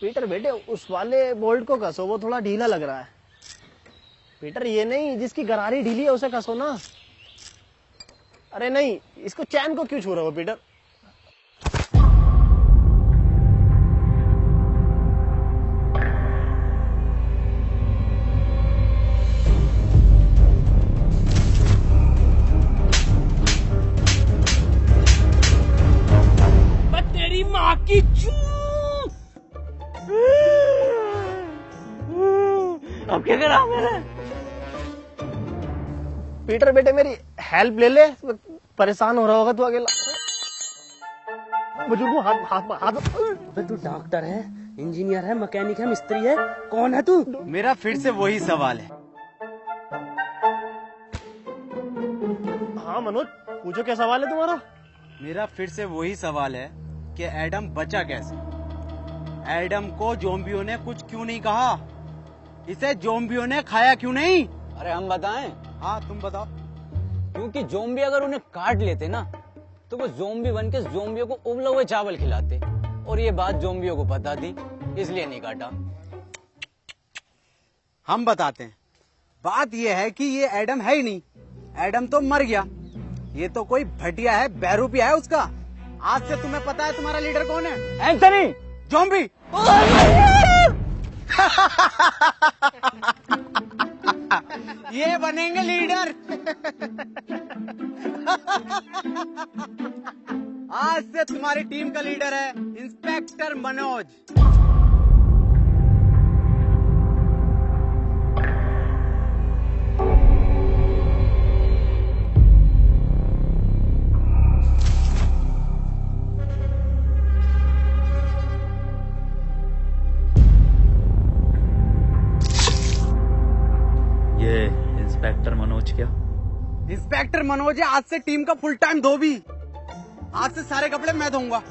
Peter बेटे उस वाले बोल्ट को कसो, वो थोड़ा ढीला लग रहा है। पीटर ये नहीं, जिसकी गरारी ढीली है उसे कसो ना। अरे नहीं, इसको चैन को क्यों छू रहे हो पीटर? तेरी माँ की अब क्या करा मैंने? पीटर बेटे मेरी हेल्प ले ले, परेशान हो रहा होगा तू अकेला। बुजुर्गों हाथ तू डॉक्टर है, इंजीनियर है, मैकेनिक है, मिस्त्री है, कौन है तू? मेरा फिर से वही सवाल है। हाँ मनोज, पूछो क्या सवाल है तुम्हारा? मेरा फिर से वही सवाल है कि एडम बचा कैसे? एडम को ज़ॉम्बियों ने कुछ क्यों नहीं कहा? इसे ज़ॉम्बियों ने खाया क्यों नहीं? अरे हम बताएं? हाँ तुम बताओ। क्योंकि ज़ॉम्बी अगर उन्हें काट लेते ना तो वो ज़ॉम्बी बन के ज़ॉम्बियों को उबले हुए चावल खिलाते, और ये बात ज़ॉम्बियों को पता थी, इसलिए नहीं काटा। हम बताते हैं। बात ये है कि ये एडम है ही नहीं, एडम तो मर गया। ये तो कोई भटिया है, बहरूपिया है उसका। आज से तुम्हें पता है तुम्हारा लीडर कौन है? Anthony zombie. ये बनेंगे लीडर। आज से तुम्हारी टीम का लीडर है इंस्पेक्टर मनोज। इंस्पेक्टर मनोज क्या? इंस्पेक्टर मनोज है आज से टीम का फुल टाइम धोबी। आज से सारे कपड़े मैं धोऊंगा।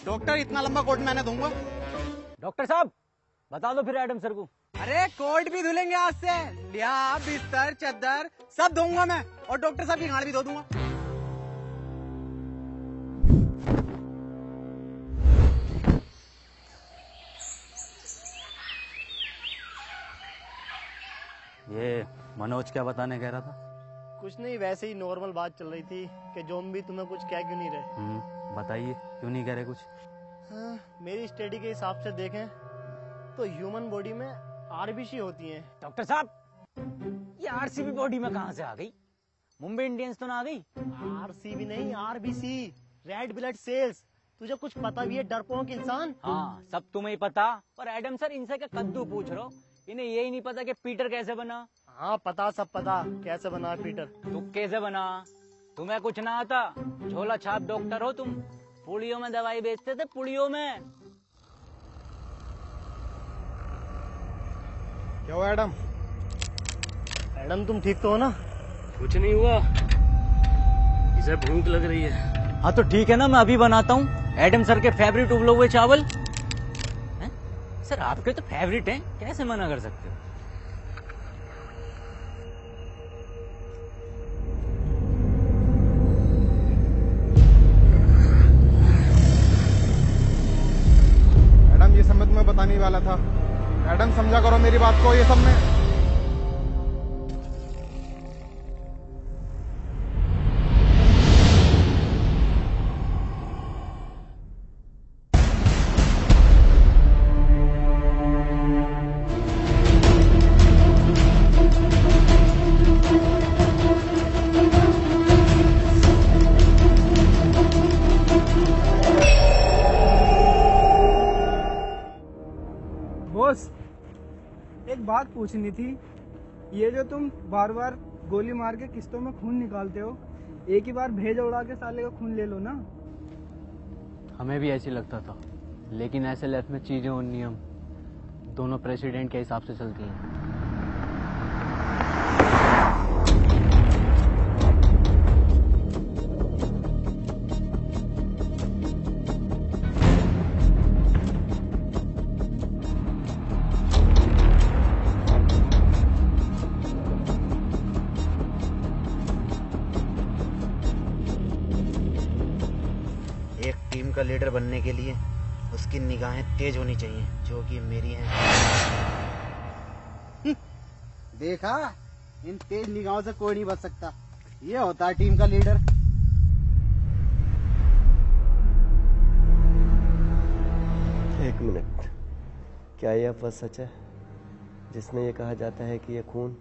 डॉक्टर इतना लंबा कोट मैंने धोऊंगा। डॉक्टर साहब बता दो फिर एडम सर को। अरे कोट भी धुलेंगे आज से, लिया बिस्तर चद्दर सब धोऊंगा मैं, और डॉक्टर साहब की गाड़ भी धो दूंगा। ये मनोज क्या बताने कह रहा था? कुछ नहीं, वैसे ही नॉर्मल बात चल रही थी कि ज़ॉम्बी तुम्हें कुछ कह क्यों नहीं रहे। बताइए क्यों नहीं कह रहे कुछ? हाँ, मेरी स्टडी के हिसाब से देखें तो ह्यूमन बॉडी में आरबीसी होती हैं। डॉक्टर साहब ये आरसीबी बॉडी में कहाँ से आ गई? मुंबई इंडियंस तो ना आ गई? आरसीबी नहीं, आरबीसी, रेड ब्लड सेल्स। तुझे कुछ पता भी है डरपोक इंसान? हाँ सब तुम्हें ही पता, और एडम सर इनसे क्या कद्दू पूछ रहे हो? इन्हें यही नहीं पता कि पीटर कैसे बना? हाँ पता, सब पता कैसे बना पीटर। तू कैसे बना? तुम्हें कुछ ना आता? झोला छाप डॉक्टर हो तुम। पुड़ियों में दवाई बेचते थे, पुड़ियों में। क्या हुआ एडम? एडम तुम ठीक तो हो ना? कुछ नहीं हुआ, इसे भूख लग रही है। हाँ तो ठीक है ना, मैं अभी बनाता हूँ एडम सर के फेवरेट उबले हुए चावल। सर आपके तो फेवरेट हैं, कैसे मना कर सकते हो? एडम ये सब मैं तुम्हें बताने ही वाला था। एडम समझा करो मेरी बात को, ये सब में एक बात पूछनी थी। ये जो तुम बार बार गोली मार के किस्तों में खून निकालते हो, एक ही बार भेजा उड़ा के साले का खून ले लो ना। हमें भी ऐसे लगता था, लेकिन ऐसे लाइफ में चीजें और नियम दोनों प्रेसिडेंट के हिसाब से चलती हैं। लीडर बनने के लिए उसकी निगाहें तेज होनी चाहिए, जो कि मेरी हैं। देखा, इन तेज निगाहों से कोई नहीं बच सकता। ये होता है टीम का लीडर। एक मिनट, क्या यह अफवाह सच है जिसमें यह कहा जाता है कि यह खून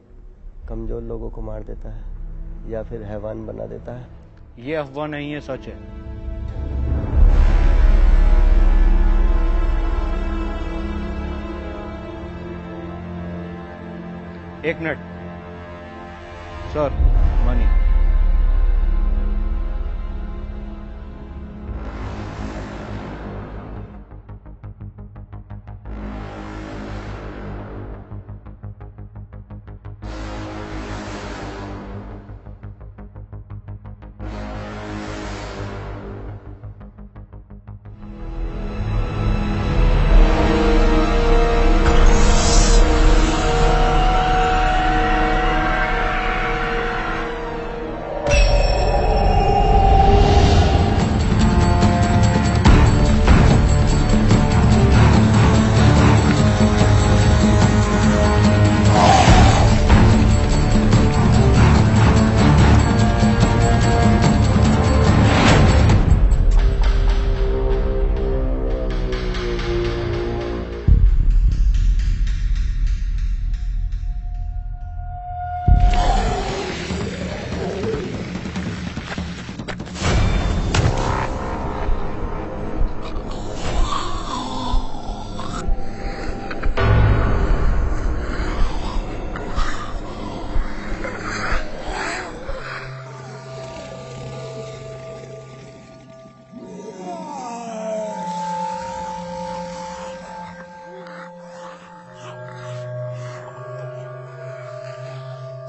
कमजोर लोगों को मार देता है या फिर हैवान बना देता है? ये अफवाह नहीं है, सच है। एक मिनट सर, मनी।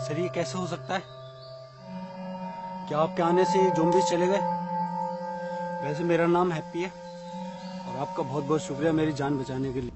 सर, ये कैसे हो सकता है? क्या आपके आने से ज़ॉम्बीज़ चले गए? वैसे मेरा नाम हैप्पी है और आपका बहुत बहुत शुक्रिया मेरी जान बचाने के लिए।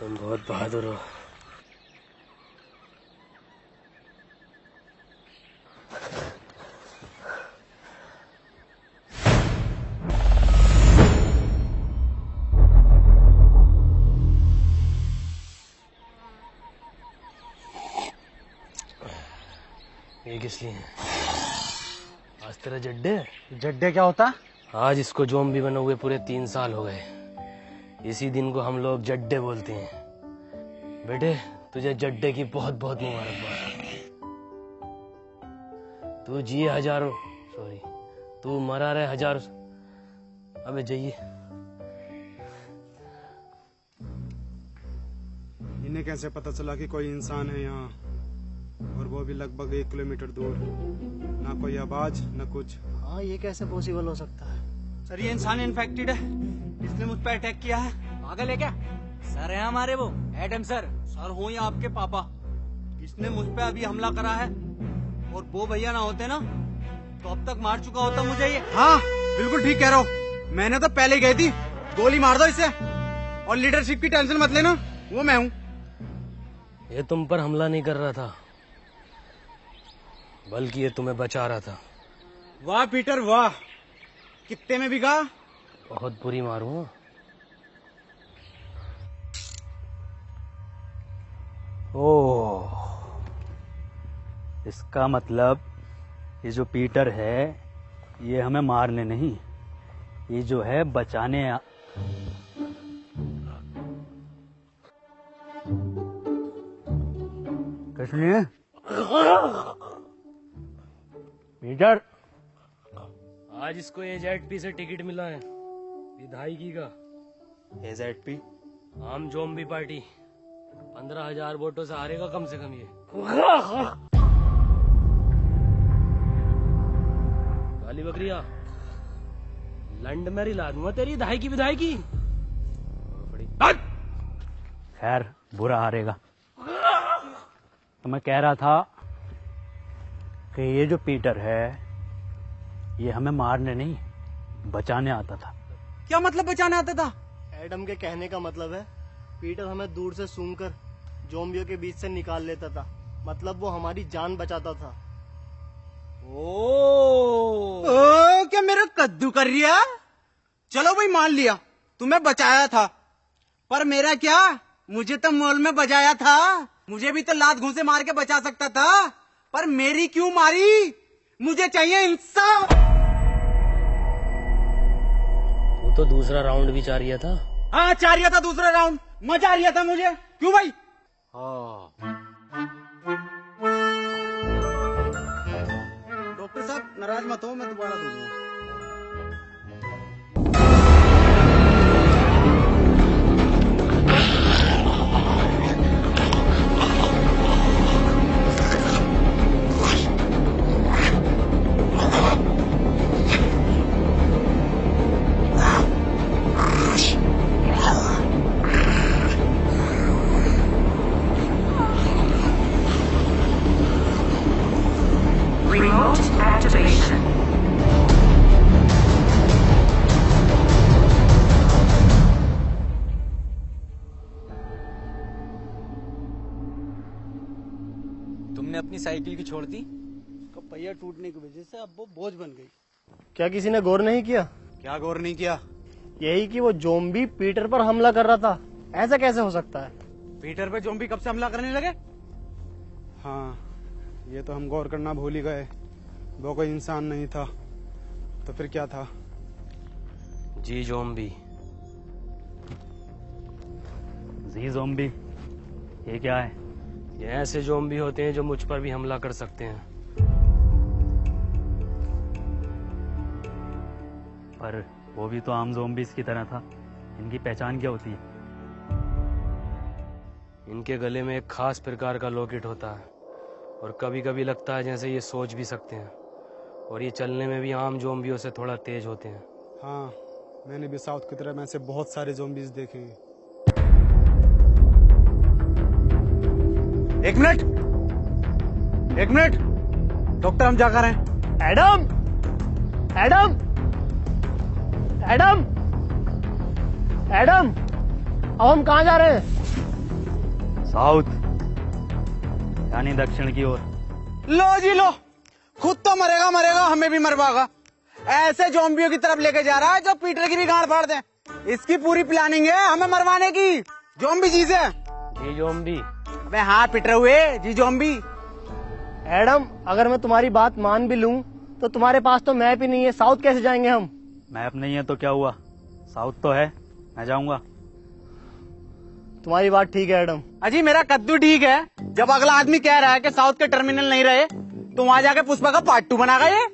तुम बहुत बहादुर हो। ये किस लिए है? आज तेरा जड्डे? जड्डे क्या होता? आज इसको ज़ॉम्बी बने हुए पूरे 3 साल हो गए। इसी दिन को हम लोग जड्डे बोलते हैं। बेटे तुझे जड्डे की बहुत बहुत मुबारकबाद। तू जिए हजारों, सॉरी तू मरा रहे हजारों। अबे जाइए। इन्हें कैसे पता चला कि कोई इंसान है यहाँ, और वो भी लगभग 1 किलोमीटर दूर? ना कोई आवाज न कुछ। हाँ ये कैसे पॉसिबल हो सकता है? सर ये इंसान इन्फेक्टेड है, इसने मुझ पर अटैक किया है। पागल है क्या? सर है हमारे वो एडम सर। सर हो या आपके पापा, इसने मुझ पे अभी हमला करा है, और वो भैया ना होते ना तो अब तक मार चुका होता मुझे ये। हाँ बिल्कुल ठीक कह रहा हूँ, मैंने तो पहले ही गई थी। गोली मार दो इसे, और लीडरशिप की टेंशन मत लेना, वो मैं हूँ। ये तुम पर हमला नहीं कर रहा था, बल्कि ये तुम्हें बचा रहा था। वाह पीटर वाह, कितने में बिका? बहुत बुरी मारू। ओह, इसका मतलब ये जो पीटर है ये हमें मारने नहीं, ये जो है बचाने कुछ नहीं है। पीटर आज इसको AZP से टिकट मिला है, विधायकी का। AZP आम ज़ॉम्बी पार्टी 15,000 वोटों से हारेगा कम से कम ये। काली बकरिया, लंड में रिला दूंगा तेरी धाई की विधायकी। खैर बुरा हारेगा। तो मैं कह रहा था कि ये जो पीटर है ये हमें मारने नहीं बचाने आता था। क्या मतलब बचाने आता था? एडम के कहने का मतलब है पीटर हमें दूर से सूंघकर ज़ॉम्बियों के बीच से निकाल लेता था, मतलब वो हमारी जान बचाता था। ओ क्या मेरा कद्दू कर रिया? चलो भाई मान लिया तुम्हें बचाया था, पर मेरा क्या, मुझे तो मॉल में बजाया था। मुझे भी तो लात घूंसे मार के बचा सकता था, पर मेरी क्यों मारी? मुझे चाहिए इंसाफ। वो तो दूसरा राउंड भी चाह रिया था। हाँ चाह रिया था दूसरा राउंड, मजा आ रिया था मुझे। क्यों भाई? डॉक्टर साहब नाराज मत हो, मैं दोबारा दूंगा। Remote activation. तुमने अपनी साइकिल की छोड़ दी? उसका पहिया टूटने की वजह से अब वो बोझ बन गई। क्या किसी ने गौर नहीं किया? क्या गौर नहीं किया? यही कि वो ज़ॉम्बी पीटर पर हमला कर रहा था। ऐसा कैसे हो सकता है? पीटर पे ज़ॉम्बी कब से हमला करने लगे? हाँ ये तो हम गौर करना भूल ही गए, वो कोई इंसान नहीं था, तो फिर क्या था? जी ज़ॉम्बी। जी ज़ॉम्बी ये क्या है? ये ऐसे ज़ॉम्बी होते हैं जो मुझ पर भी हमला कर सकते हैं। पर वो भी तो आम ज़ॉम्बीज़ की तरह था, इनकी पहचान क्या होती है? इनके गले में एक खास प्रकार का लॉकेट होता है, और कभी कभी लगता है जैसे ये सोच भी सकते हैं, और ये चलने में भी आम ज़ॉम्बियों से थोड़ा तेज होते हैं। हाँ मैंने भी साउथ की तरह में से बहुत सारे ज़ॉम्बीज़ देखे हैं। एक मिनट डॉक्टर हम जाकर हैं। एडम एडम एडम एडम, अब हम कहाँ जा रहे हैं? साउथ यानी दक्षिण की ओर। लो जी लो, खुद तो मरेगा मरेगा, हमें भी मरवाएगा। ऐसे ज़ॉम्बियों की तरफ लेके जा रहा है जो पीटर की भी गांड फाड़ दे। इसकी पूरी प्लानिंग है हमें मरवाने की। ज़ॉम्बी चीज है जी ज़ॉम्बी। अबे हाँ पिटर हुए जी ज़ॉम्बी। एडम, अगर मैं तुम्हारी बात मान भी लूं तो तुम्हारे पास तो मैप ही नहीं है, साउथ कैसे जाएंगे हम? मैप नहीं है तो क्या हुआ, साउथ तो है, मैं जाऊंगा। तुम्हारी बात ठीक है एडम। अजी मेरा कद्दू ठीक है। जब अगला आदमी कह रहा है कि साउथ के टर्मिनल नहीं रहे तो वहाँ जाके पुष्पा का पार्ट 2 बनागा ये।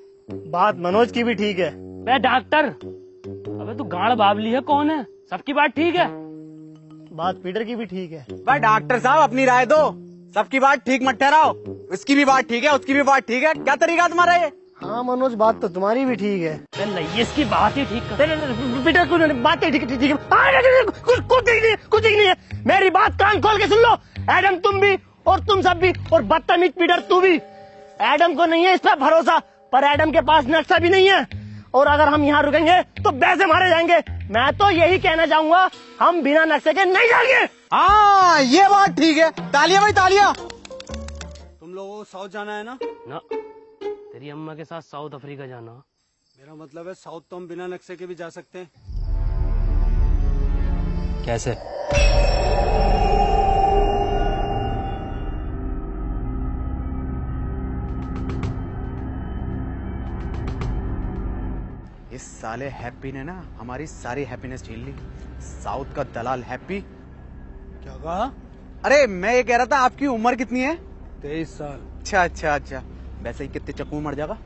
बात मनोज की भी ठीक है। बे डॉक्टर, अबे तू गाड़ बाबली है कौन है? सबकी बात ठीक है। बात पीटर की भी ठीक है। भाई डॉक्टर साहब अपनी राय दो, सबकी बात ठीक मत ठहराओ। इसकी भी बात ठीक है, उसकी भी बात ठीक है, क्या तरीका तुम्हारा ये? हाँ मनोज, बात तो तुम्हारी भी ठीक है। नहीं, इसकी बात ही ठीक कर। पीटर बात ठीक है, ठीक है। कुछ ठीक नहीं है। मेरी बात कान खोल के सुन लो, एडम तुम भी और तुम सब भी, और बदतमीज पीटर तू भी। एडम को नहीं है इस पर भरोसा, पर एडम के पास नक्शा भी नहीं है, और अगर हम यहाँ रुकेंगे तो वैसे मारे जाएंगे। मैं तो यही कहना चाहूंगा, हम बिना नक्शे के नहीं जाएंगे। हाँ ये बात ठीक है। तालियां भाई तालियां। तुम लोगों को साउथ जाना है ना? ना, तेरी अम्मा के साथ साउथ अफ्रीका जाना। मेरा मतलब है साउथ तो हम बिना नक्शे के भी जा सकते हैं। कैसे? इस साले हैप्पी ने ना हमारी सारी हैप्पीनेस छीन ली। साउथ का दलाल हैप्पी। क्या कहा? अरे मैं ये कह रहा था आपकी उम्र कितनी है? 23 साल। अच्छा अच्छा अच्छा, वैसे ही कितने चक्कू मर जाएगा?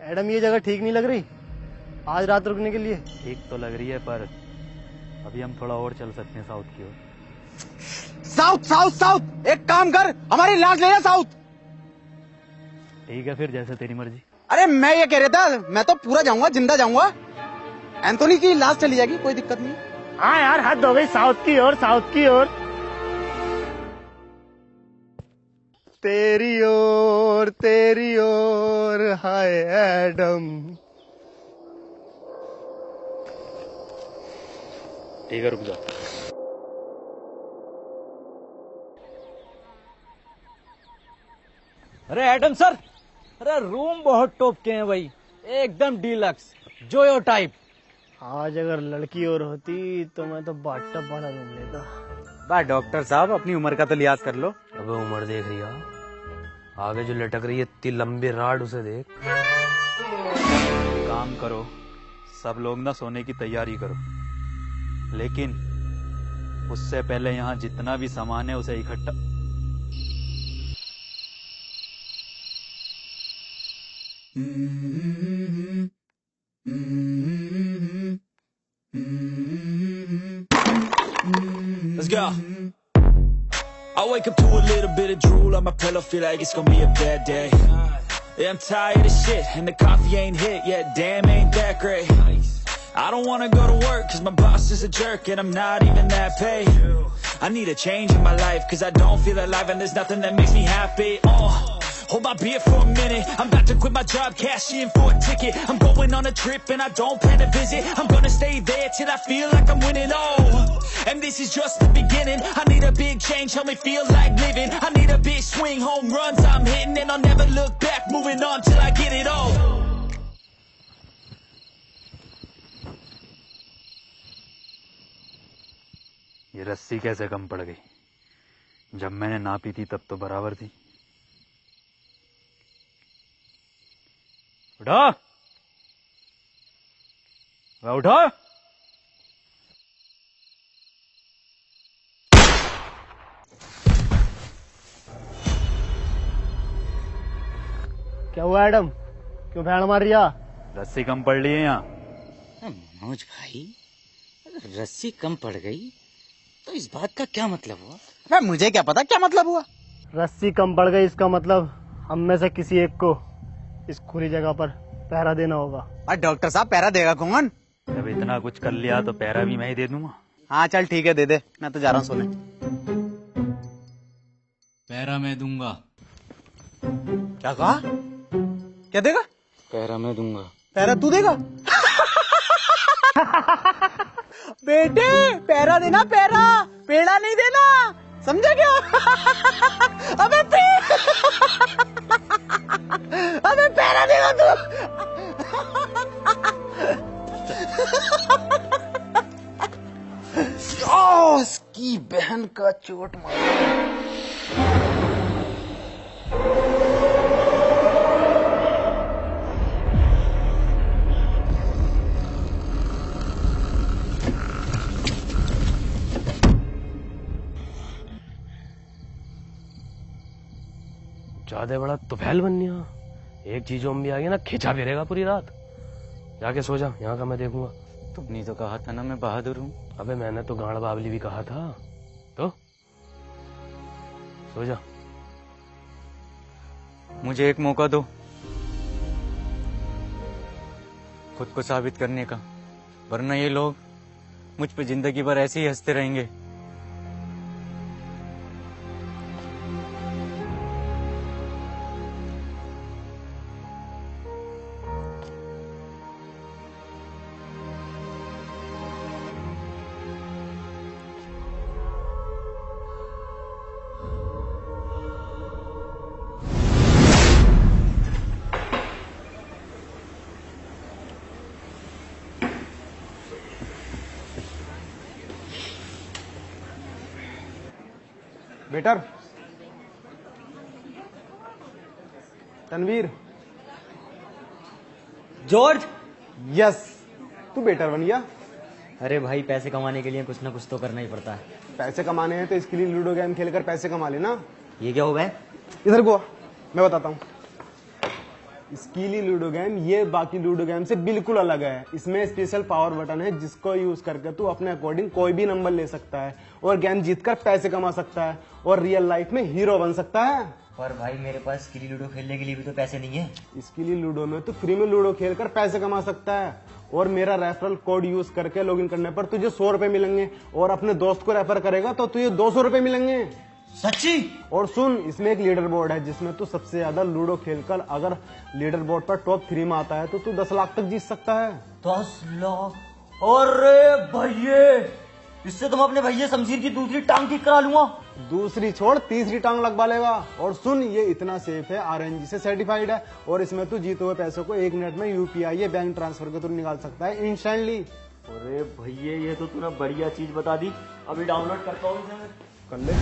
एडम, ये जगह ठीक नहीं लग रही आज रात रुकने के लिए। ठीक तो लग रही है, पर अभी हम थोड़ा और चल सकते हैं साउथ की ओर। साउथ साउथ साउथ, एक काम कर, हमारी लाश ले जा साउथ। ठीक है फिर, जैसे तेरी मर्जी। अरे मैं ये कह रहा था, मैं तो पूरा जाऊंगा, जिंदा जाऊंगा। एंथोनी की लाश चली जाएगी, कोई दिक्कत नहीं। हाँ यार, हद हो गई, साउथ की ओर, साउथ की ओर। तेरी ओर हाय एडम। ठीक है, रुक जा। अरे एडम सर, अरे रूम बहुत टॉप के हैं भाई, एकदम डीलक्स जोयो टाइप। आज अगर लड़की और होती तो मैं तो बाथटब वाला रूम लेता। बा डॉक्टर साहब अपनी उम्र का तो लिहाज कर लो। अब उम्र देख रही है, आगे जो लटक रही है इतनी लंबी राड, उसे देख। काम करो, सब लोग ना सोने की तैयारी करो, लेकिन उससे पहले यहाँ जितना भी सामान है उसे इकट्ठा। Let's go. I wake up to a little bit of drool on my pillow, feel like it's gonna be a bad day. Yeah, I'm tired of shit, and the coffee ain't hit yet, damn ain't that great. I don't wanna go to work, cause my boss is a jerk, and I'm not even that paid. I need a change in my life, cause I don't feel alive, and there's nothing that makes me happy. Hold my beer for a minute, I'm about to quit my job, cash in for a ticket. I'm going on a trip and I don't plan to visit. I'm gonna stay there till I feel like I'm winning, and this is just the beginning. I need a big change, help me feel like living. I need a big swing, home runs I'm hitting, and I'll never look back, moving on till I get it all. ये रस्सी कैसे कम पड़ गई? जब मैंने नापी थी तब तो बराबर थी। उठो, उठो। क्या हुआ एडम, क्यों भैंड मार रिया? रस्सी कम पड़ रही है यहाँ। मनोज भाई, रस्सी कम पड़ गई तो इस बात का क्या मतलब हुआ? अरे मुझे क्या पता क्या मतलब हुआ। रस्सी कम पड़ गई, इसका मतलब हम में से किसी एक को इस खुली जगह पर पहरा देना होगा। अरे डॉक्टर साहब पैरा देगा कौन? जब इतना कुछ कर लिया तो पैरा भी मैं ही दे दूंगा। हाँ चल ठीक है दे दे, मैं तो जा रहा हूँ सोने। पैरा मैं दूंगा। क्या कहा? क्या देगा? पैरा मैं दूंगा। पैरा तू देगा? बेटे पैरा देना, पैरा, पेड़ा नहीं देना, समझा क्या? अबे अबे पैरा देगा तू। उसकी बहन का चोट मारा। ज्यादा बड़ा तुफैल बन गया। एक चीज भी आ गया ना, खींचा फिरेगा पूरी रात। जाके सो जा, यहाँ का मैं देखूंगा। तुमने तो कहा था ना मैं बहादुर हूँ। अबे मैंने तो गाड़ बावली भी कहा था। तो सो जा। मुझे एक मौका दो खुद को साबित करने का, वरना ये लोग मुझ पे जिंदगी भर ऐसे ही हंसते रहेंगे। Better, Tanveer, George. यस, तू बेटर बन गया। अरे भाई पैसे कमाने के लिए कुछ ना कुछ तो करना ही पड़ता है। पैसे कमाने हैं तो इसके लिए लूडो गेम खेलकर पैसे कमा लेना। ये क्या होगा? इधर को आ, मैं बताता हूँ। स्कीली लूडो गेम ये बाकी लूडो गेम से बिल्कुल अलग है। इसमें स्पेशल पावर बटन है जिसको यूज करके तू अपने अकॉर्डिंग कोई भी नंबर ले सकता है और गेम जीतकर पैसे कमा सकता है और रियल लाइफ में हीरो बन सकता है। पर भाई मेरे पास स्कीली लूडो खेलने के लिए भी तो पैसे नहीं है। स्कीली लूडो में तू फ्री में लूडो खेलकर पैसे कमा सकता है और मेरा रेफरल कोड यूज करके लॉगिन करने पर तुझे 100 रुपए मिलेंगे और अपने दोस्त को रेफर करेगा तो तुझे 200 रुपए मिलेंगे। सच्ची? और सुन, इसमें एक लीडर बोर्ड है जिसमें तू सबसे ज्यादा लूडो खेलकर अगर लीडर बोर्ड पर टॉप 3 में आता है तो तू 10 लाख तक जीत सकता है। 10 लाख? अरे भैये, इससे तुम अपने भैया शमशीर की दूसरी टांग ठीक करा लूंगा। दूसरी छोड़, तीसरी टांग लगवा लेगा। और सुन, ये इतना सेफ है, RNG से सर्टिफाइड है और इसमें तू जीते हुए पैसों को 1 मिनट में UPI या बैंक ट्रांसफर के थ्रू निकाल सकता है इंस्टेंटली। अरे भैया ये तो तूने बढ़िया चीज बता दी। अभी डाउनलोड करता हूँ इसे। कर ले।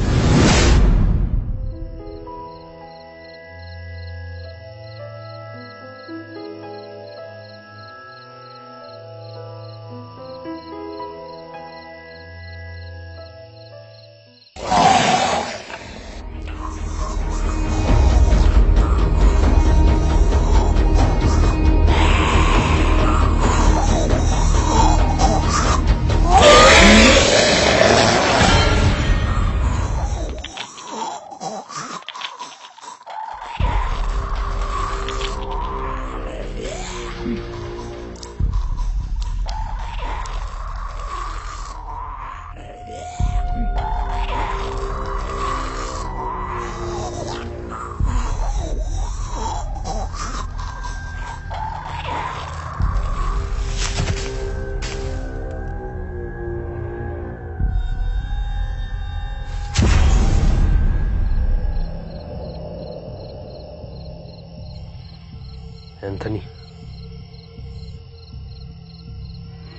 एंथनी,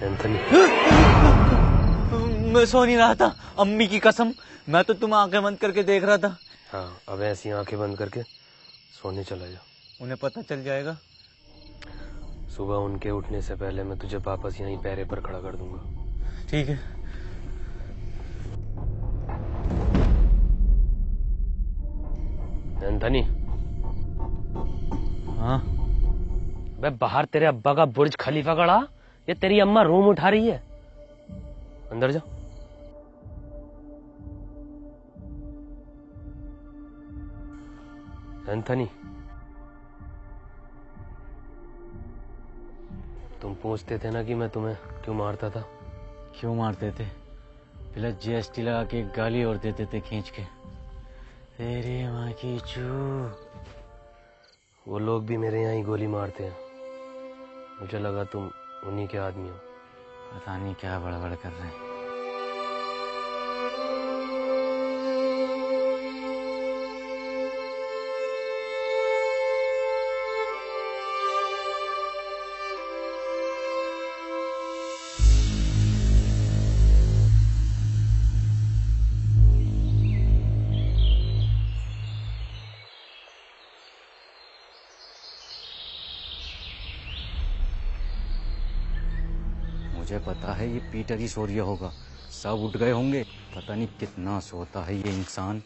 एंथनी, मैं सो नहीं रहा था, अम्मी की कसम। मैं तो तुम आंखें बंद करके देख रहा था। हाँ, अब ऐसी आंखें बंद करके सोने चला जा। उन्हें पता चल जाएगा। सुबह उनके उठने से पहले मैं तुझे वापस यहीं पैरे पर खड़ा कर दूंगा। ठीक है। एंथनी। हाँ? बे बाहर तेरे अब्बा का बुर्ज खलीफा खड़ा, ये तेरी अम्मा रूम उठा रही है। अंदर जा। एंथनी, तुम पूछते थे ना कि मैं तुम्हें क्यों मारता था। क्यों मारते थे? पहले जीएसटी लगा के गाली और देते थे खींच के। तेरी माँ की चू। वो लोग भी मेरे यहाँ ही गोली मारते हैं। मुझे लगा तुम उन्हीं के आदमी हो। पता नहीं क्या बड़बड़ कर रहे हैं। मुझे पता है ये पीटर ही सो रहा होगा। सब उठ गए होंगे। पता नहीं कितना सोता है ये इंसान।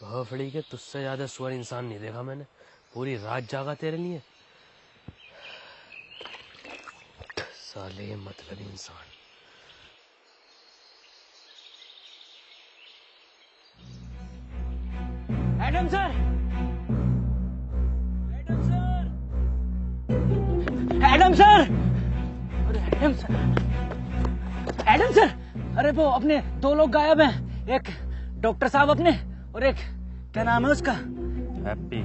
भोफड़ी के तुझसे ज्यादा सुअर इंसान नहीं देखा मैंने। पूरी रात जागा तेरे लिए। साले मतलब इंसान। एडम सर, एडम सर, अरे एडम सर, एडम सर, अरे वो अपने 2 लोग गायब हैं। एक डॉक्टर साहब अपने और एक क्या नाम है उसका? हैप्पी।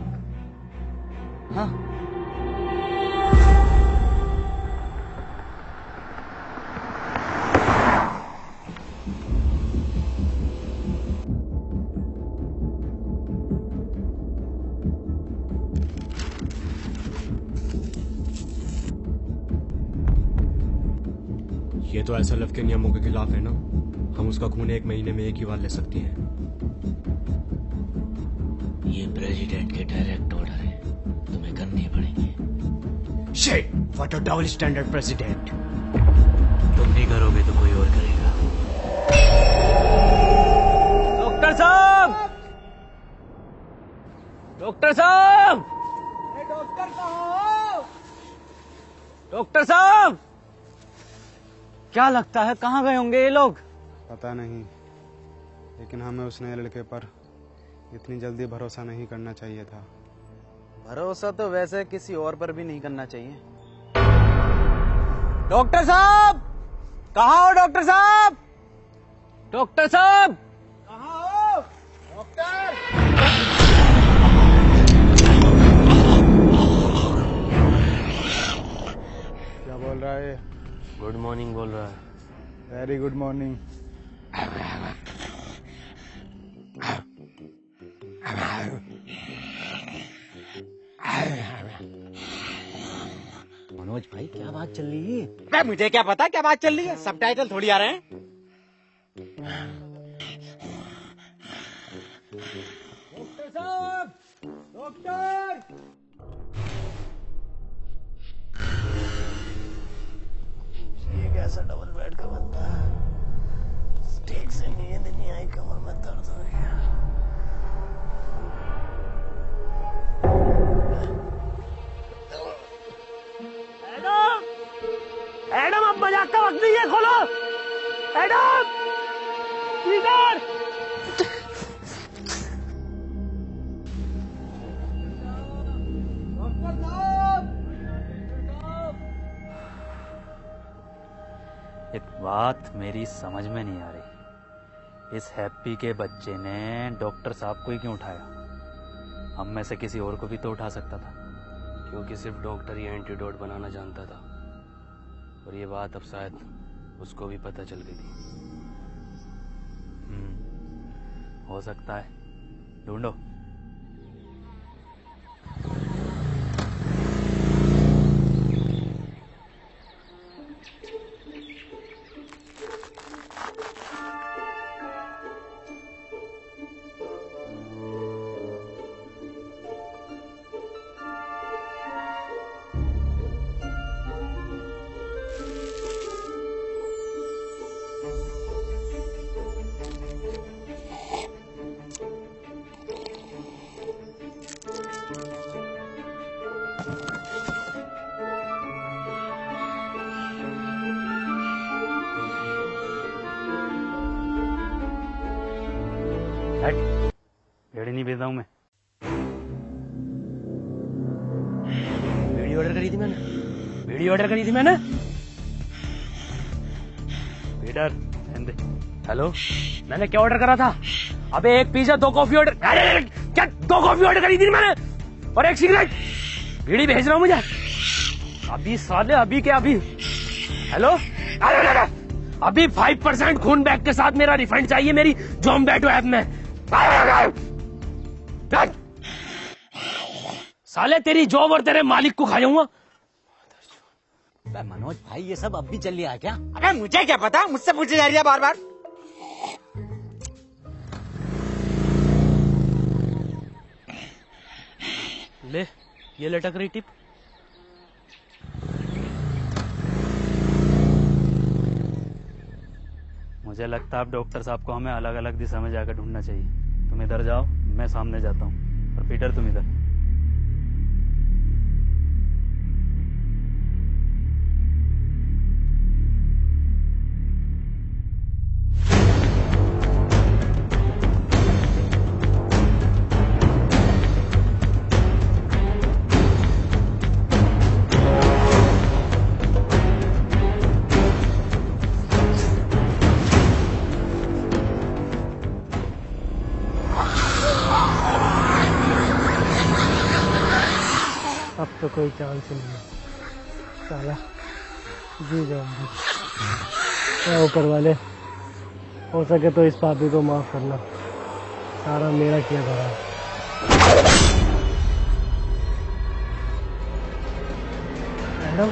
हाँ ये तो SLF के नियमों के खिलाफ है ना। हम उसका खून 1 महीने में 1 ही बार ले सकती हैं। ये प्रेसिडेंट के डायरेक्ट ऑर्डर है, तुम्हें करने पड़ेंगे। Shit, what a double standard president. तुम नहीं करोगे तो कोई और करेगा। डॉक्टर साहब, डॉक्टर साहब, डॉक्टर साहब, डॉक्टर साहब, क्या लगता है कहाँ गए होंगे ये लोग? पता नहीं, लेकिन हमें उस नए लड़के पर इतनी जल्दी भरोसा नहीं करना चाहिए था। भरोसा तो वैसे किसी और पर भी नहीं करना चाहिए। डॉक्टर साहब, कहाँ हो डॉक्टर साहब? डॉक्टर साहब, कहाँ हो? डॉक्टर, क्या बोल रहा है? गुड मॉर्निंग बोल रहा है। Very good morning. मनोज भाई क्या बात चल रही है? अबे मुझे क्या पता क्या बात चल रही है। सबटाइटल थोड़ी आ रहे हैं। डॉक्टर साहब, डॉक्टर, ये कैसा डबल बेड का बंदा है? ठीक से नींद नहीं आई, कमर में दर्द हो गया। एडम, एडम, अब मजाक का वक्त नहीं है, खोलो। एडम, पीटर, डॉक्टर साहब, एक बात मेरी समझ में नहीं आ रही। इस हैप्पी के बच्चे ने डॉक्टर साहब को ही क्यों उठाया? हम में से किसी और को भी तो उठा सकता था। क्योंकि सिर्फ डॉक्टर ही एंटीडोट बनाना जानता था, और ये बात अब शायद उसको भी पता चल गई थी। हो सकता है। ढूंढो। बेड़ी नहीं भेजता हूं मैं। ऑर्डर करी थी मैंने, बीड़ी ऑर्डर करी थी मैंने। पीटर हेलो, मैंने क्या ऑर्डर करा था? अबे एक पिज्जा, 2 कॉफी ऑर्डर, क्या 2 कॉफी ऑर्डर करी थी मैंने और 1 सिगरेट। बीड़ी भेज रहा हूं मुझे अभी साले, अभी क्या अभी। हेलो, अभी 5% खून बैग के साथ मेरा रिफंड चाहिए मेरी ज़ोमैटो ऐप में। साले तेरी जॉब और तेरे मालिक को खा जाऊंगा। मनोज भाई ये सब अब भी चल रहा है क्या? अबे मुझे क्या पता, मुझसे पूछे जा रही है बार बार। ले ये लटक रही टिप। मुझे लगता है अब डॉक्टर साहब को हमें अलग अलग दिशा में जाकर ढूंढना चाहिए। तुम इधर जाओ, मैं सामने जाता हूँ, और पीटर तुम इधर। अब तो कोई चांस नहीं है साला, जी जाऊंगी। ऊपर वाले, हो सके तो इस पापी को माफ करना, सारा मेरा किया धरा है। मैडम,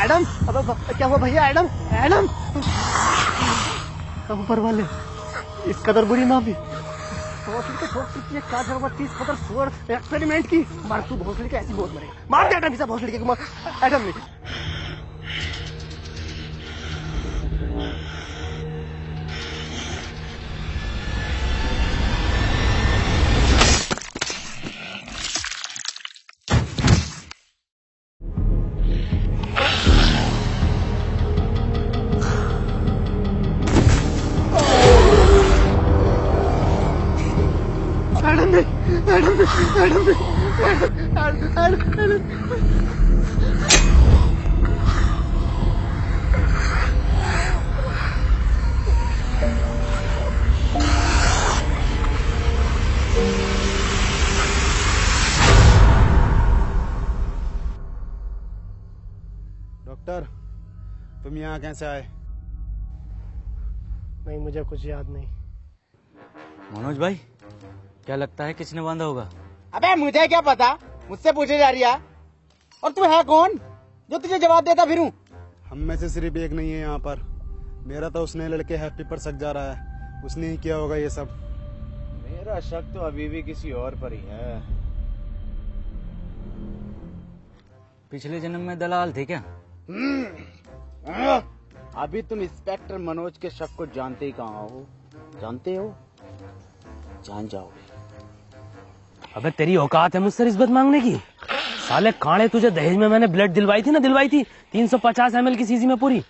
एडम, अब क्या हुआ भैया? एडम, एडम, ऊपर वाले इस कदर बुरी ना भी। भोसड़ी के ठोक की 4030 पत्थर सुअर एक्सपेरिमेंट की। मार तू भोसड़ी के, ऐसी बहुत मरेगा। मार दे एडम, इसे भोसड़ी के मार। एडम नहीं, डॉक्टर, तुम यहाँ कैसे आए? नहीं, मुझे कुछ याद नहीं। मनोज भाई क्या लगता है किसने बांधा होगा? अबे मुझे क्या पता, मुझसे पूछे जा रही है। और तू है कौन जो तुझे जवाब देता फिरूं? हम में से सिर्फ एक नहीं है यहाँ पर। मेरा तो उसने लड़के हैप्पी पर शक जा रहा है, उसने ही किया होगा ये सब। मेरा शक तो अभी भी किसी और पर ही है। पिछले जन्म में दलाल थे क्या? अभी तुम इंस्पेक्टर मनोज के शक को जानते ही कहाँ हो? जानते हो? जान जाओगे। अबे तेरी औकात है मुझसे रिश्वत मांगने की? साले कांडे, तुझे दहेज में मैंने ब्लड दिलवाई थी ना, दिलवाई थी 350 ml की सीसी में पूरी।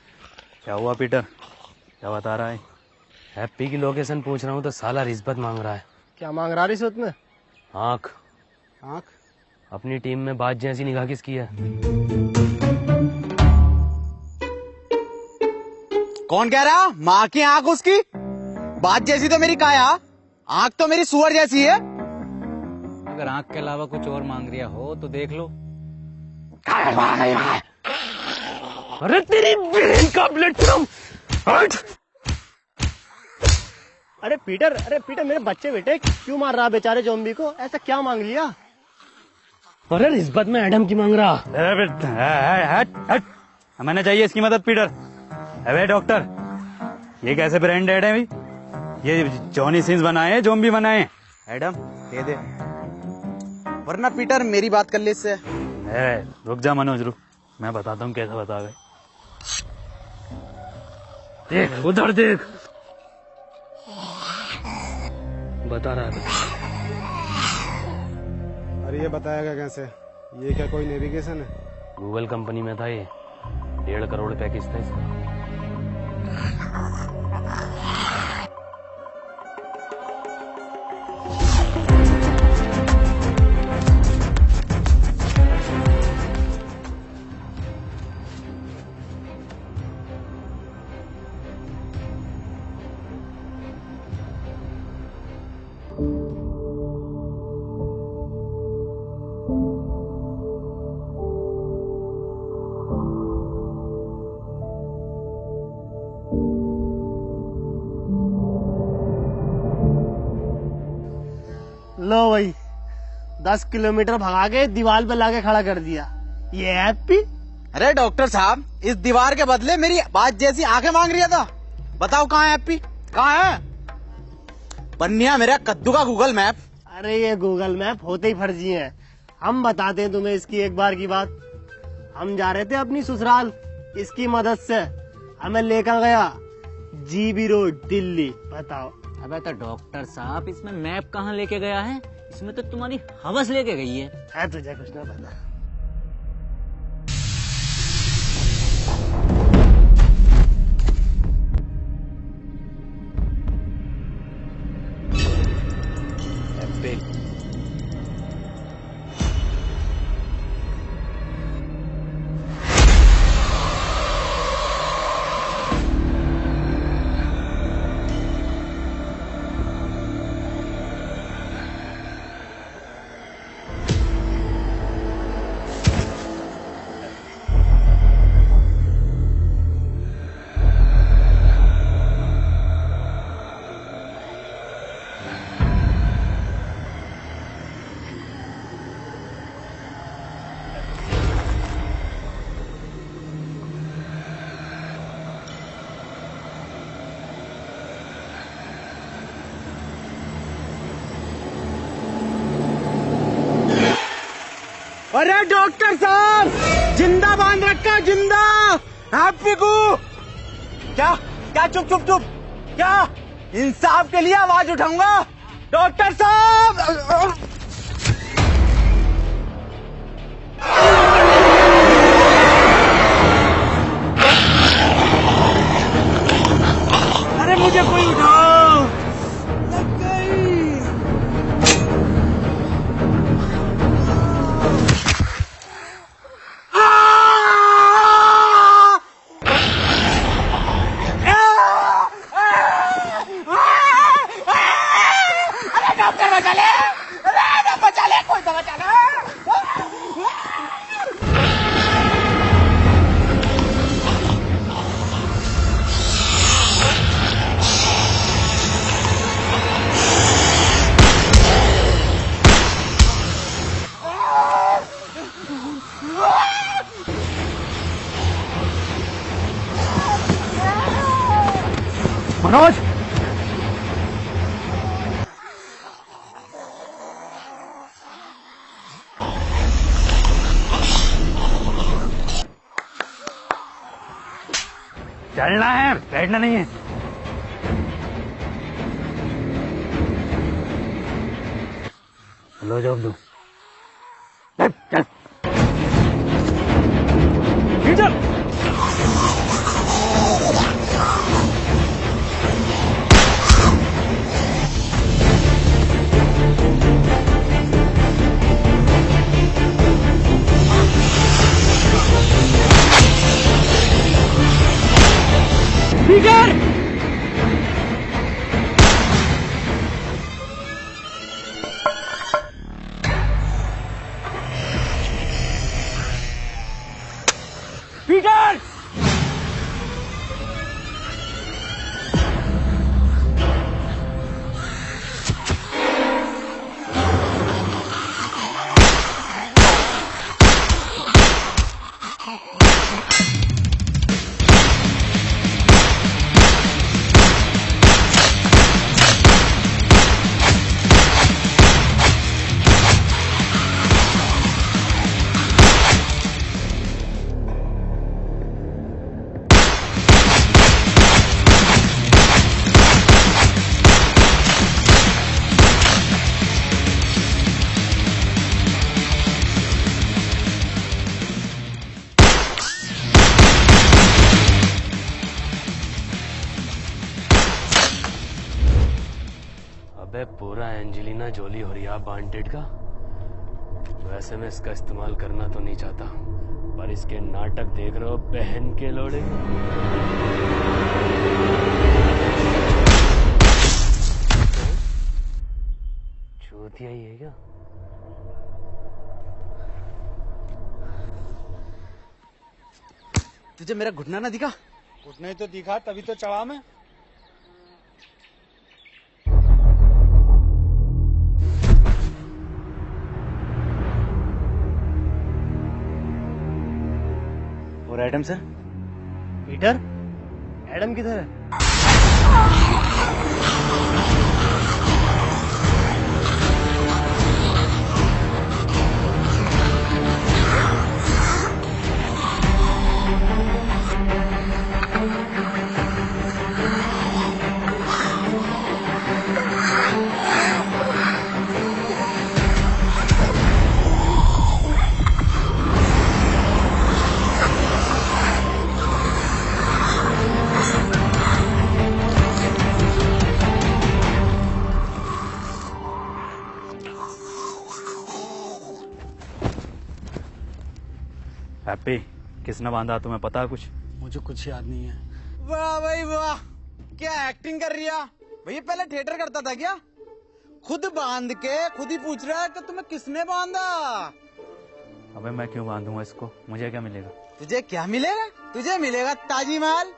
क्या हुआ पीटर, क्या बता रहा है? हैप्पी की लोकेशन पूछ रहा हूँ तो साला रिश्वत मांग रहा है। क्या मांग रहा रिश्वत में? आँख। आँख? अपनी टीम में बात जैसी निगाह किसकी है? कौन कह रहा? माँ की आंख उसकी, बात जैसी तो मेरी काया, आंख तो मेरी सुअर जैसी है। अगर आंख के अलावा कुछ और मांग रिया हो तो देख लो। अरे तेरी बहन का ब्लड फ्रॉम। अरे पीटर मेरे बच्चे बेटे क्यों मार रहा बेचारे ज़ॉम्बी को? ऐसा क्या मांग लिया? अरे रिश्वत में एडम की मांग रहा। हमें चाहिए इसकी मदद पीटर। अबे डॉक्टर, ये कैसे ब्रांडेड है भाई? ये जॉनी सिंस बनाए, ज़ॉम्बी बनाए। एडम दे दे, वरना पीटर मेरी बात कर ले इससे। रुक जा मनोज, रुक, मैं बताता हूँ कैसे बता गए। देख उधर देख, बता रहा है। अरे ये बताएगा कैसे? ये क्या कोई नेविगेशन है? गूगल कंपनी में था ये, 1.5 करोड़ पैकेज था इसका। लो भाई, 10 किलोमीटर भगा के दीवार पे लाके खड़ा कर दिया। ये हैप्पी? अरे डॉक्टर साहब, इस दीवार के बदले मेरी बात जैसी आंखें मांग रही था। बताओ कहाँ है हैप्पी, कहाँ है? बन्निया मेरा कद्दू का गूगल मैप। अरे ये गूगल मैप होते ही फर्जी है। हम बताते हैं तुम्हें इसकी एक बार की बात। हम जा रहे थे अपनी ससुराल, इसकी मदद से हमें लेकर गया जीबी रोड दिल्ली। बताओ। अबे तो डॉक्टर साहब, इसमें मैप कहाँ लेके गया है? इसमें तो तुम्हारी हवस लेके गई है। तुझे कुछ ना पता। अरे डॉक्टर साहब, जिंदा बांध रखा, जिंदा हैप्पी को। क्या क्या? चुप चुप चुप। क्या? इंसाफ के लिए आवाज उठाऊंगा डॉक्टर साहब। अरे मुझे कोई उठाओ, लग गई। मनोज, चलना है, बैठना नहीं है। लो जॉब दो, चल चल। पीटर! पीटर! अबे पूरा एंजेलिना जोली हो रिया वांटेड का। वैसे मैं इसका इस्तेमाल करना तो नहीं चाहता, पर इसके नाटक देख रहे हो बहन के लोड़े। चूतिया ही है क्या? तुझे मेरा घुटना ना दिखा? घुटना ही तो दिखा, तभी तो चढ़ा मैं। और एडम सर? पीटर, एडम किधर है? हैप्पी, किसने बांधा तुम्हें पता है कुछ? मुझे कुछ याद नहीं है। वाह भाई वाह, क्या एक्टिंग कर रही है भैया। पहले थिएटर करता था क्या? खुद बांध के खुद ही पूछ रहा है कि तुम्हें किसने बांधा। अबे मैं क्यों बांधूंगा इसको, मुझे क्या मिलेगा? तुझे क्या मिलेगा? तुझे मिलेगा ताजी माल।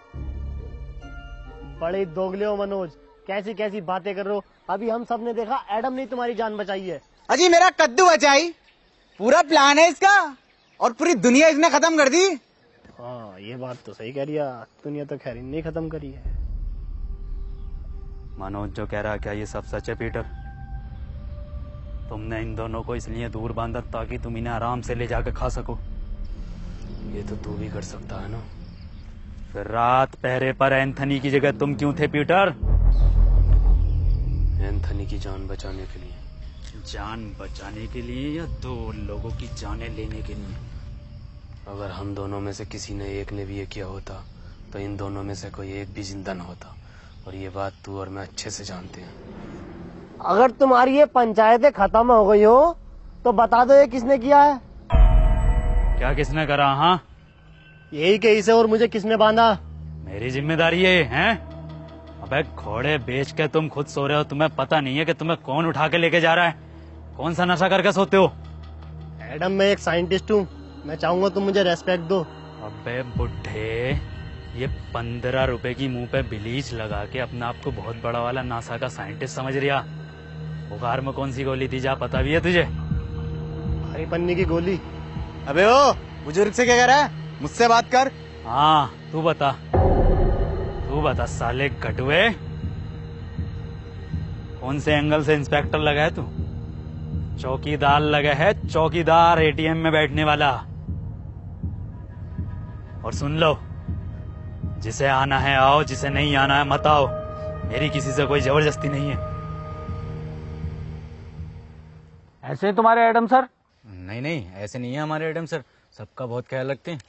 बड़े दोगले हो मनोज, कैसी कैसी बातें कर रहे हो। अभी हम सब ने देखा एडम ने तुम्हारी जान बचाई है। अजी मेरा कद्दू बचाई, पूरा प्लान है इसका, और पूरी दुनिया इसने खत्म कर दी। हाँ ये बात तो सही कह रही है, दुनिया तो खैर नहीं खत्म करी है। मनोज जो कह रहा है क्या ये सब सच है पीटर? तुमने इन दोनों को इसलिए दूर बांधा ताकि तुम इन्हें आराम से ले जाकर खा सको। ये तो तू भी कर सकता है ना। फिर रात पहरे पर एंथनी की जगह तुम क्यों थे पीटर? एंथनी की जान बचाने के लिए। जान बचाने के लिए या दो लोगों की जानें लेने के लिए? अगर हम दोनों में से किसी ने एक ने भी ये किया होता तो इन दोनों में से कोई एक भी जिंदा न होता, और ये बात तू और मैं अच्छे से जानते हैं। अगर तुम्हारी ये पंचायतें खत्म हो गई हो तो बता दो ये किसने किया है। क्या किसने करा? हाँ यही केस है। और मुझे किसने बांधा? मेरी जिम्मेदारी है, हैं? अबे घोड़े बेच के तुम खुद सो रहे हो, तुम्हें पता नहीं है कि तुम्हें कौन उठा के लेके जा रहा है? कौन सा नशा करके सोते हो? एडम मैं एक साइंटिस्ट हूँ, मैं चाहूंगा तुम मुझे रेस्पेक्ट दो। अबे बुढ़े, ये 15 रुपए की मुंह पे ब्लीच लगा के अपने आप को बहुत बड़ा वाला नासा का साइंटिस्ट समझ रिया। बुखार में कौन सी गोली थी जा पता भी है तुझे? हरी पन्नी की गोली। अबे ओ बुजुर्ग से क्या कह रहा है? मुझसे बात कर। हाँ तू बता, तू बता साले गटुए, कौन से एंगल से इंस्पेक्टर लगा है तू? चौकीदार लगा है, चौकीदार, एटीएम में बैठने वाला। और सुन लो, जिसे आना है आओ, जिसे नहीं आना है मत आओ। मेरी किसी से कोई जबरदस्ती नहीं है। ऐसे ही तुम्हारे एडम सर? नहीं नहीं ऐसे नहीं है हमारे एडम सर, सबका बहुत ख्याल रखते हैं।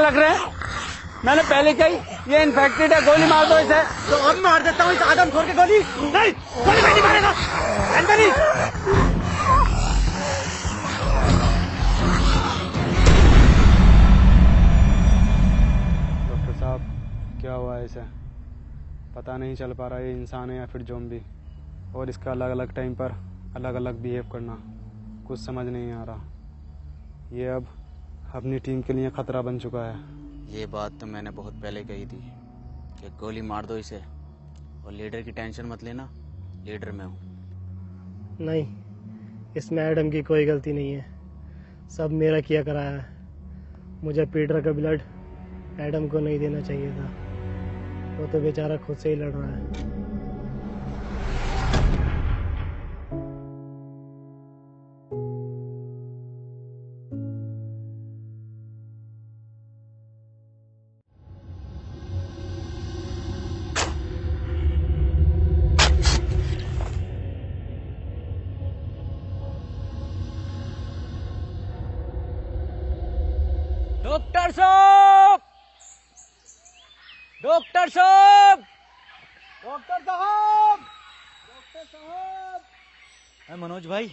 रख रहे हैं? मैंने पहले कही ये इन्फेक्टेड है, गोली मार दो इसे। तो अब मार देता हूँ इस आदम खोर के गोली। नहीं, गोली नहीं मारेगा। एंथनी, डॉक्टर साहब क्या हुआ है इसे? पता नहीं चल पा रहा ये इंसान है या फिर ज़ॉम्बी, और इसका अलग अलग टाइम पर अलग अलग बिहेव करना कुछ समझ नहीं आ रहा। ये अब अपनी टीम के लिए खतरा बन चुका है। ये बात तो मैंने बहुत पहले कही थी कि गोली मार दो इसे, और लीडर की टेंशन मत लेना, लीडर मैं हूँ। नहीं, इसमें एडम की कोई गलती नहीं है, सब मेरा किया कराया है। मुझे पीटर का ब्लड एडम को नहीं देना चाहिए था, वो तो बेचारा खुद से ही लड़ रहा है। डॉक्टर साहब, डॉक्टर साहब, डॉक्टर साहब, डॉक्टर साहब। मनोज भाई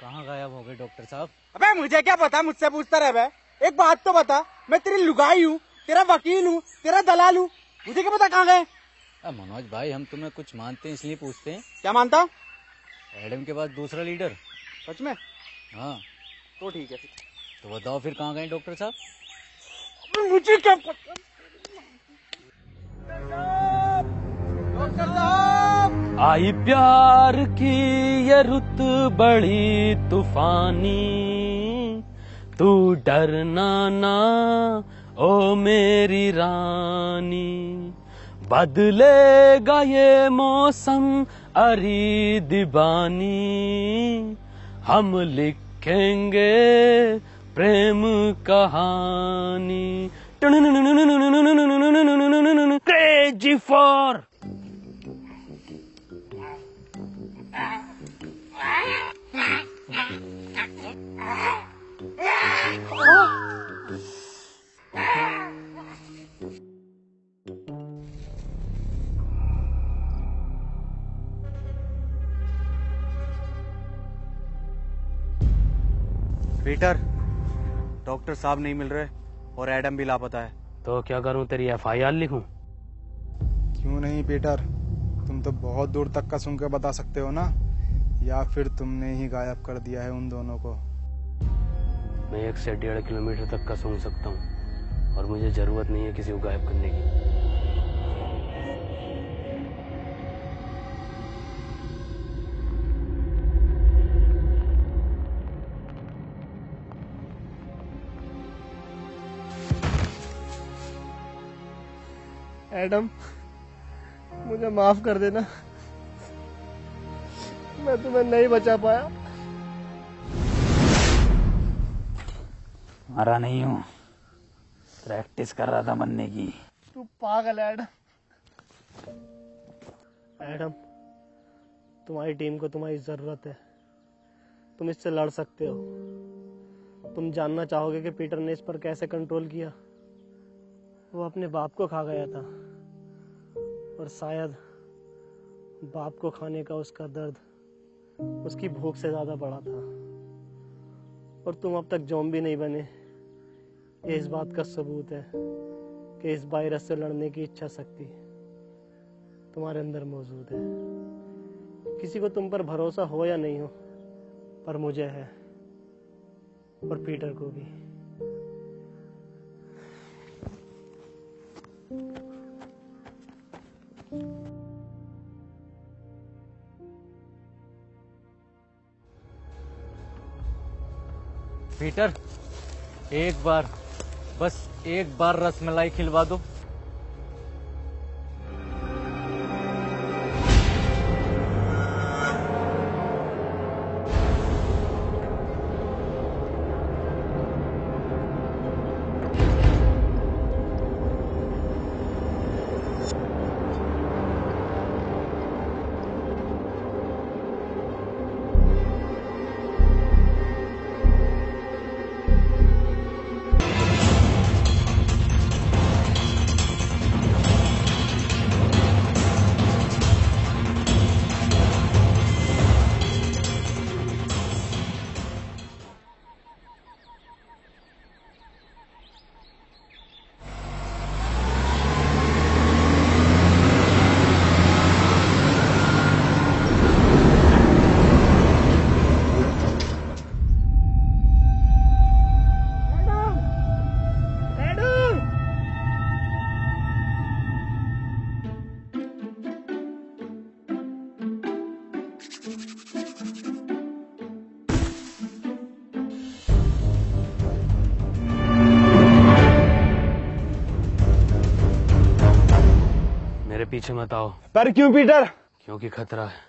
कहाँ गायब हो गए डॉक्टर साहब? अबे मुझे क्या पता, मुझसे पूछता रहे बे। एक बात तो बता, मैं तेरी लुगाई हूँ, तेरा वकील हूँ, तेरा दलाल हूँ, मुझे क्या पता कहाँ गए? मनोज भाई हम तुम्हें कुछ मानते हैं इसलिए पूछते हैं। क्या मानता? एडम के पास दूसरा लीडर। सच में? हाँ तो ठीक है। तो बताओ फिर कहाँ गए डॉक्टर साहब? मुझे क्या पता। डॉक्टर साहब, आई प्यार की ये रुत बड़ी तूफानी, तू डरना ना ओ मेरी रानी, बदलेगा ये मौसम अरी दीवानी, हम लिखेंगे प्रेम कहानी। क्रेजी फॉर पीटर, डॉक्टर साहब नहीं मिल रहे और एडम भी लापता है। तो क्या करूं, तेरी FIR लिखूं? क्यों नहीं पीटर, तुम तो बहुत दूर तक का सुन के बता सकते हो ना, या फिर तुमने ही गायब कर दिया है उन दोनों को? मैं 1 से 1.5 किलोमीटर तक का सूंघ सकता हूँ, और मुझे जरूरत नहीं है किसी को गायब करने की। एडम, मुझे माफ कर देना, मैं तुम्हें नहीं बचा पाया। मरा नहीं हूँ, प्रैक्टिस कर रहा था मरने की। तू पागल है एडम। एडम, तुम्हारी टीम को तुम्हारी जरूरत है, तुम इससे लड़ सकते हो। तुम जानना चाहोगे कि पीटर ने इस पर कैसे कंट्रोल किया? वो अपने बाप को खा गया था, और शायद बाप को खाने का उसका दर्द उसकी भूख से ज्यादा बड़ा था। और तुम अब तक ज़ॉम्बी नहीं बने, ये इस बात का सबूत है कि इस वायरस से लड़ने की इच्छा शक्ति तुम्हारे अंदर मौजूद है। किसी को तुम पर भरोसा हो या नहीं हो, पर मुझे है, और पीटर को भी। पीटर, एक बार, बस एक बार रसमलाई खिलवा दो। मेरे पीछे मत आओ। पर क्यों पीटर? क्योंकि खतरा है।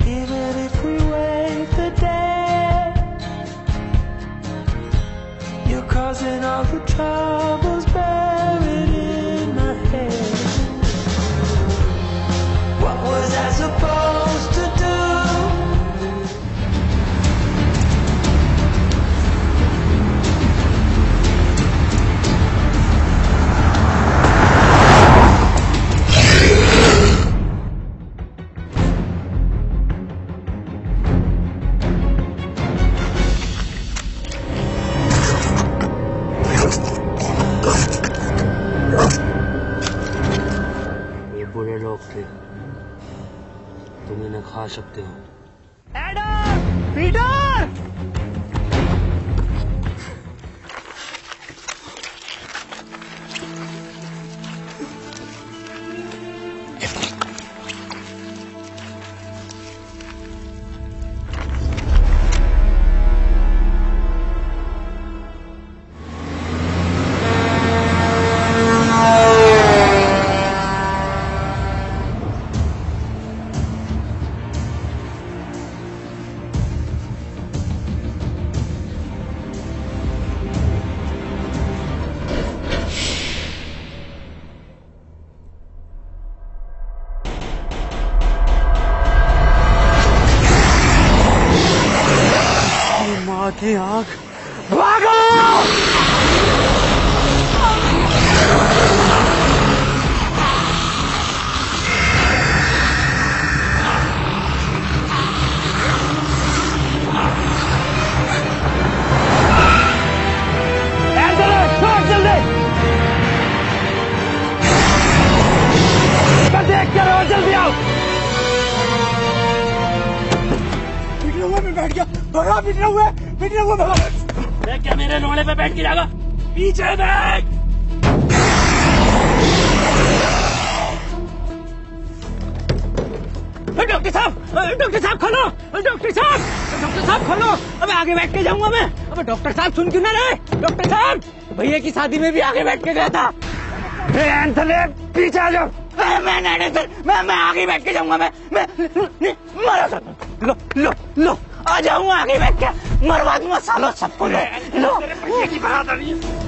Even if we wait the day, you're causing all the troubles buried in my head. What was I supposed to do? बुरे लोग थे, तुम इन्हें खा सकते हो। एडम! पीटर! माँ की आंख, भागो! देख क्या रहो, जल्दी आओ। पिटने हुए में बैठ गया, भगा पिटने हुए भगा। देख क्या मेरे रोड़े पे बैठ के जाएगा, पीछे देख। डॉक्टर साहब खोलो, डॉक्टर साहब खोलो। अबे आगे बैठ के जाऊंगा मैं। अबे डॉक्टर साहब सुन क्यों ना रहे? डॉक्टर साहब, भैया की शादी में भी आगे बैठ के गया था। एंथनी पीछे आ जाओ। मैं नहीं सर, मैं आगे बैठ के जाऊंगा। मैं मरा सर। लो आ जाऊंगा आगे बैठ के, मरवा दूंगा सालों सबको। लो भैया की बारात आ रही है।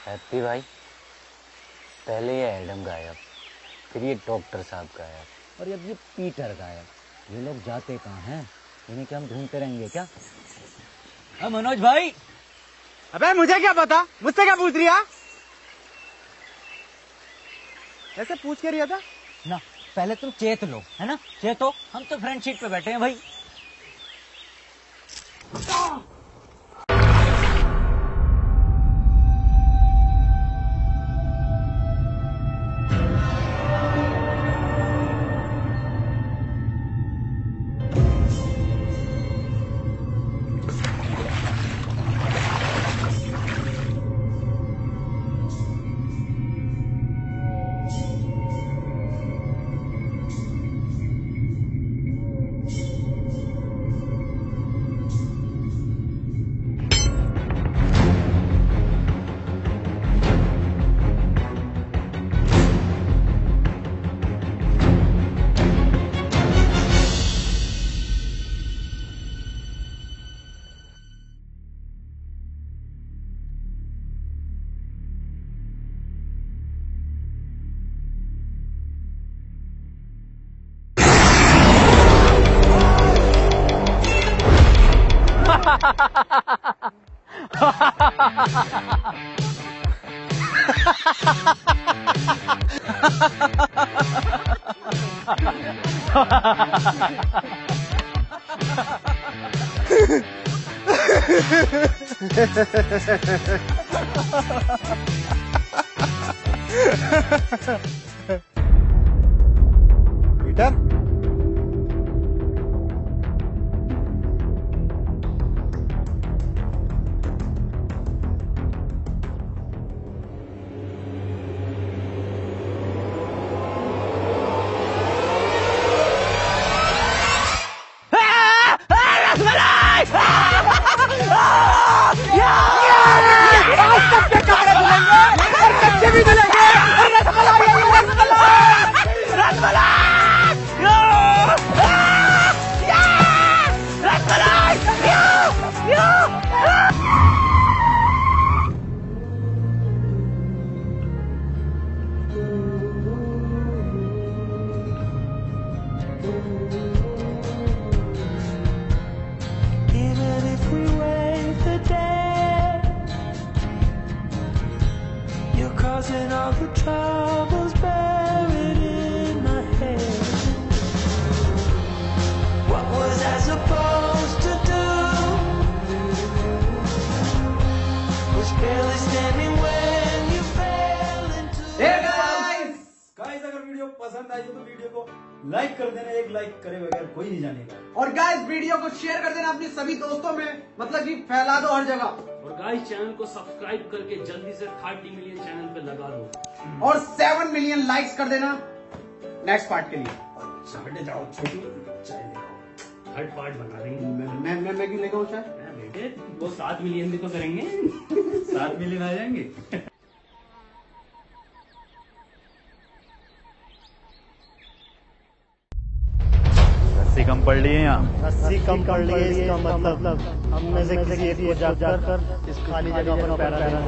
हैप्पी भाई, पहले ये एडम गायब, फिर ये डॉक्टर साहब गायब, और अब ये पीटर गायब। ये लोग जाते कहाँ हैं? इन्हें क्या हम ढूंढते रहेंगे क्या? मनोज भाई। अबे मुझे क्या पता, मुझसे क्या पूछ रिया? ऐसे पूछ के रिया था ना। पहले तुम चेत लो, है ना? चेतो, हम तो फ्रंट सीट पे बैठे हैं भाई। Peter, Even if we wait the day, you're causing all the troubles buried in my head. What was I supposed to do? Was barely standing when you fell into guys अगर video पसंद आई तो video को like कर देना, एक like करे बगैर कोई नहीं जानेगा। और गाइस वीडियो को शेयर कर देना अपने सभी दोस्तों में, मतलब कि फैला दो हर जगह। और गाइस चैनल को सब्सक्राइब करके जल्दी से 30 मिलियन चैनल पे लगा दो और 7 मिलियन लाइक्स कर देना नेक्स्ट पार्ट के लिए। हटे जाओ छोटू, चाय लेकर थर्ड पार्ट बना देंगे। मैं क्यों लेकर चाय? बेटे वो 7 मिलियन भी तो करेंगे। 7 मिलियन आ जाएंगे। रस्सी कम पड़ रही है यहाँ। रस्सी कम पड़ रही है इसका मतलब हम में से किसी एक को जाकर इस खाली जगह पर पैरा देना।